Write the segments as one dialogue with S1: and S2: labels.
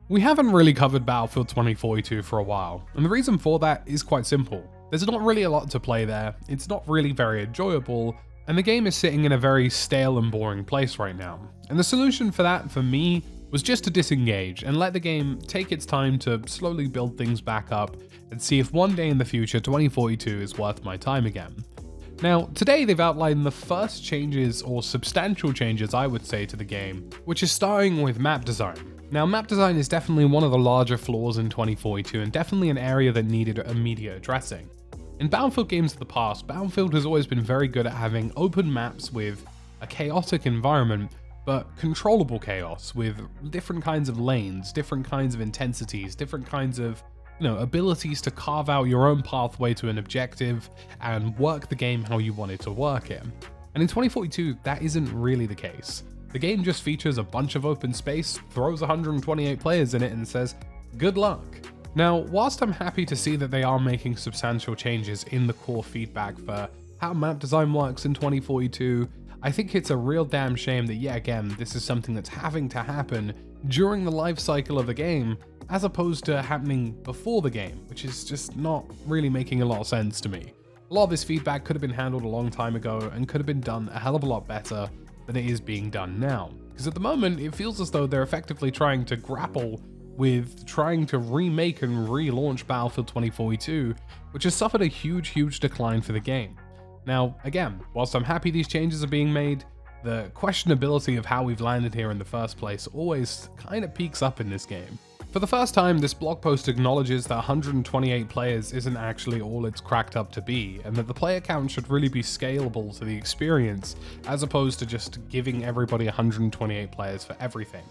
S1: We haven't really covered Battlefield 2042 for a while, and the reason for that is quite simple. There's not really a lot to play there, it's not really very enjoyable, and the game is sitting in a very stale and boring place right now. And the solution for that, for me, was just to disengage and let the game take its time to slowly build things back up and see if one day in the future 2042 is worth my time again. Now, today they've outlined the first changes, or substantial changes I would say, to the game, which is starting with map design. Now, map design is definitely one of the larger flaws in 2042 and definitely an area that needed immediate addressing. In Battlefield games of the past, Battlefield has always been very good at having open maps with a chaotic environment, but controllable chaos with different kinds of lanes, different kinds of intensities, different kinds of abilities to carve out your own pathway to an objective and work the game how you want it to work it. And in 2042, that isn't really the case. The game just features a bunch of open space, throws 128 players in it, and says, good luck. Now, whilst I'm happy to see that they are making substantial changes in the core feedback for how map design works in 2042, I think it's a real damn shame that yet again, this is something that's having to happen during the life cycle of the game, as opposed to happening before the game, which is just not really making a lot of sense to me. A lot of this feedback could have been handled a long time ago and could have been done a hell of a lot better than it is being done now. Because at the moment, it feels as though they're effectively trying to grapple with trying to remake and relaunch Battlefield 2042, which has suffered a huge decline for the game. Now, again, whilst I'm happy these changes are being made, the questionability of how we've landed here in the first place always kind of peaks up in this game. For the first time, this blog post acknowledges that 128 players isn't actually all it's cracked up to be, and that the player count should really be scalable to the experience, as opposed to just giving everybody 128 players for everything.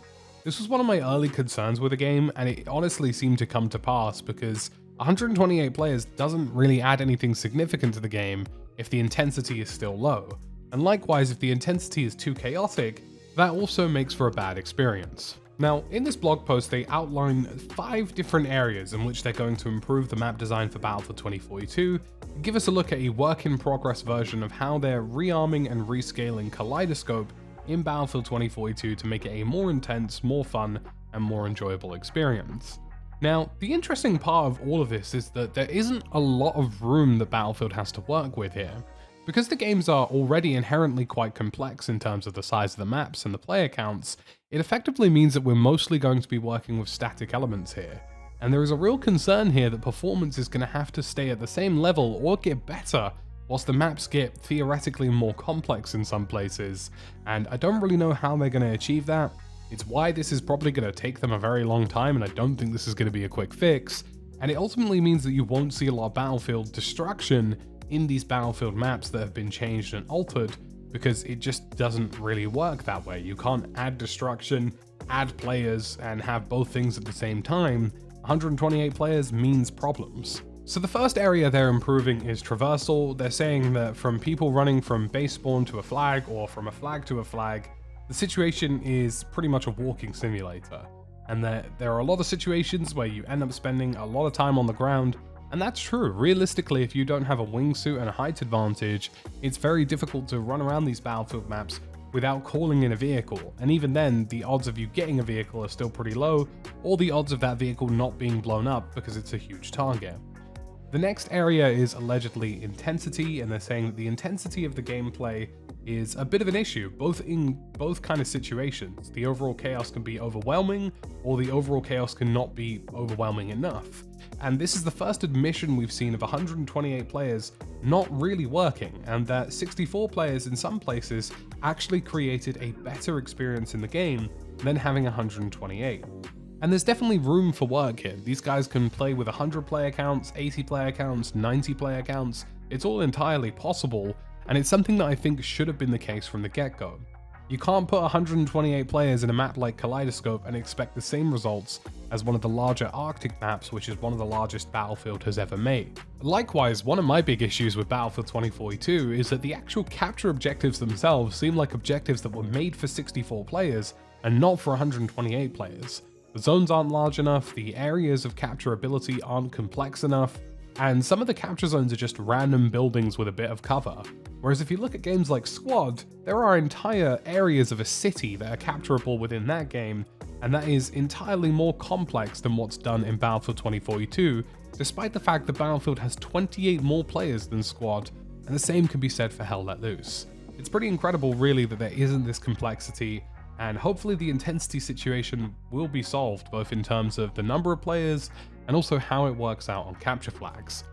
S1: This was one of my early concerns with the game, and it honestly seemed to come to pass because 128 players doesn't really add anything significant to the game if the intensity is still low. And likewise, if the intensity is too chaotic, that also makes for a bad experience. Now, in this blog post, they outline 5 different areas in which they're going to improve the map design for Battlefield 2042, and give us a look at a work-in-progress version of how they're rearming and rescaling Kaleidoscope in Battlefield 2042 to make it a more intense, more fun, and more enjoyable experience. Now, the interesting part of all of this is that there isn't a lot of room that Battlefield has to work with here. Because the games are already inherently quite complex in terms of the size of the maps and the player counts, it effectively means that we're mostly going to be working with static elements here. And there is a real concern here that performance is going to have to stay at the same level or get better whilst the maps get theoretically more complex in some places, and I don't really know how they're going to achieve that. It's why this is probably going to take them a very long time, and I don't think this is going to be a quick fix, and it ultimately means that you won't see a lot of Battlefield destruction in these Battlefield maps that have been changed and altered, because it just doesn't really work that way. You can't add destruction, add players, and have both things at the same time. 128 players means problems. So the first area they're improving is Traversal. They're saying that from people running from base spawn to a flag, or from a flag to a flag, the situation is pretty much a walking simulator. And that there are a lot of situations where you end up spending a lot of time on the ground. And that's true. Realistically, if you don't have a wingsuit and a height advantage, it's very difficult to run around these Battlefield maps without calling in a vehicle. And even then, the odds of you getting a vehicle are still pretty low, or the odds of that vehicle not being blown up because it's a huge target. The next area is allegedly intensity, and they're saying that the intensity of the gameplay is a bit of an issue, in both kind of situations. The overall chaos can be overwhelming, or the overall chaos can not be overwhelming enough. And this is the first admission we've seen of 128 players not really working, and that 64 players in some places actually created a better experience in the game than having 128. And there's definitely room for work here. These guys can play with 100 player counts, 80 player counts, 90 player counts. It's all entirely possible, and it's something that I think should have been the case from the get-go. You can't put 128 players in a map like Kaleidoscope and expect the same results as one of the larger Arctic maps, which is one of the largest Battlefield has ever made. Likewise, one of my big issues with Battlefield 2042 is that the actual capture objectives themselves seem like objectives that were made for 64 players and not for 128 players. The zones aren't large enough, the areas of capturability aren't complex enough, and some of the capture zones are just random buildings with a bit of cover. Whereas if you look at games like Squad, there are entire areas of a city that are capturable within that game, and that is entirely more complex than what's done in Battlefield 2042, despite the fact that Battlefield has 28 more players than Squad, and the same can be said for Hell Let Loose. It's pretty incredible really that there isn't this complexity, and hopefully the intensity situation will be solved both in terms of the number of players and also how it works out on capture flags.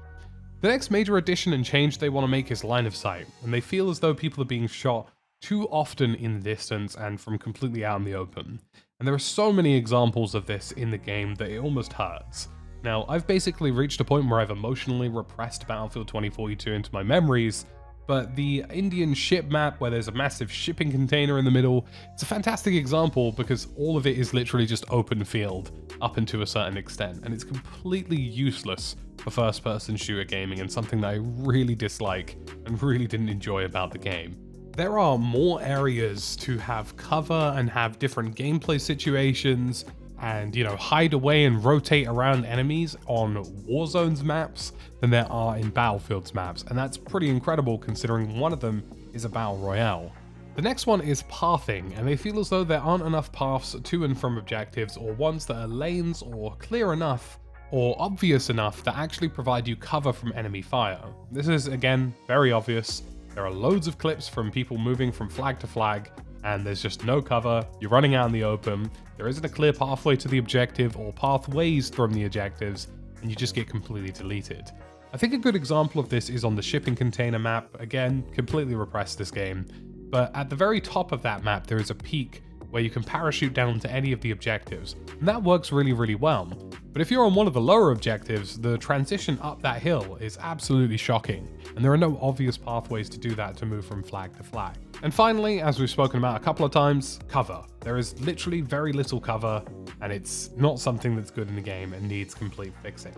S1: The next major addition and change they want to make is line of sight, and they feel as though people are being shot too often in the distance and from completely out in the open. And there are so many examples of this in the game that it almost hurts. Now, I've basically reached a point where I've emotionally repressed Battlefield 2042 into my memories, but the Indian ship map where there's a massive shipping container in the middle, it's a fantastic example because all of it is literally just open field up into a certain extent, and it's completely useless for first-person shooter gaming and something that I really dislike and really didn't enjoy about the game. There are more areas to have cover and have different gameplay situations and, hide away and rotate around enemies on Warzone's maps than there are in Battlefield's maps, and that's pretty incredible considering one of them is a battle royale. The next one is pathing, and they feel as though there aren't enough paths to and from objectives or ones that are lanes or clear enough or obvious enough that actually provide you cover from enemy fire. This is, again, very obvious. There are loads of clips from people moving from flag to flag, and there's just no cover, you're running out in the open, there isn't a clear pathway to the objective or pathways from the objectives, and you just get completely deleted. I think a good example of this is on the shipping container map. Again, completely repressed this game, but at the very top of that map there is a peak where you can parachute down to any of the objectives, and that works really, really well. But if you're on one of the lower objectives, the transition up that hill is absolutely shocking, and there are no obvious pathways to do that to move from flag to flag. And finally, as we've spoken about a couple of times, cover. There is literally very little cover, and it's not something that's good in the game and needs complete fixing.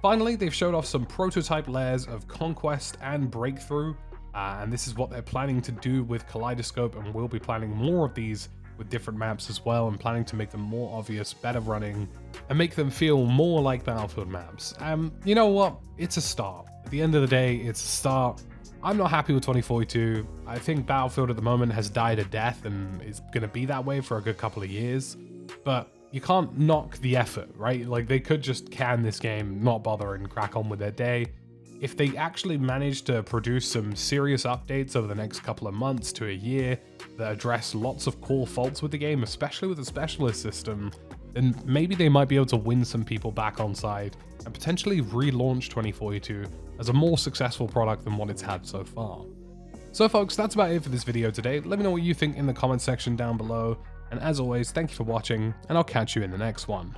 S1: Finally, they've showed off some prototype layers of Conquest and Breakthrough, and this is what they're planning to do with Kaleidoscope, and we'll be planning more of these with different maps as well, and planning to make them more obvious, better running, and make them feel more like Battlefield maps. You know what? It's a start. At the end of the day, it's a start. I'm not happy with 2042. I think Battlefield at the moment has died a death and is going to be that way for a good couple of years, but you can't knock the effort, right? Like, they could just can this game, not bother, and crack on with their day. If they actually manage to produce some serious updates over the next couple of months to a year that address lots of core faults with the game, especially with the specialist system, then maybe they might be able to win some people back on side and potentially relaunch 2042 as a more successful product than what it's had so far. So folks, that's about it for this video today. Let me know what you think in the comment section down below, and as always, thank you for watching, and I'll catch you in the next one.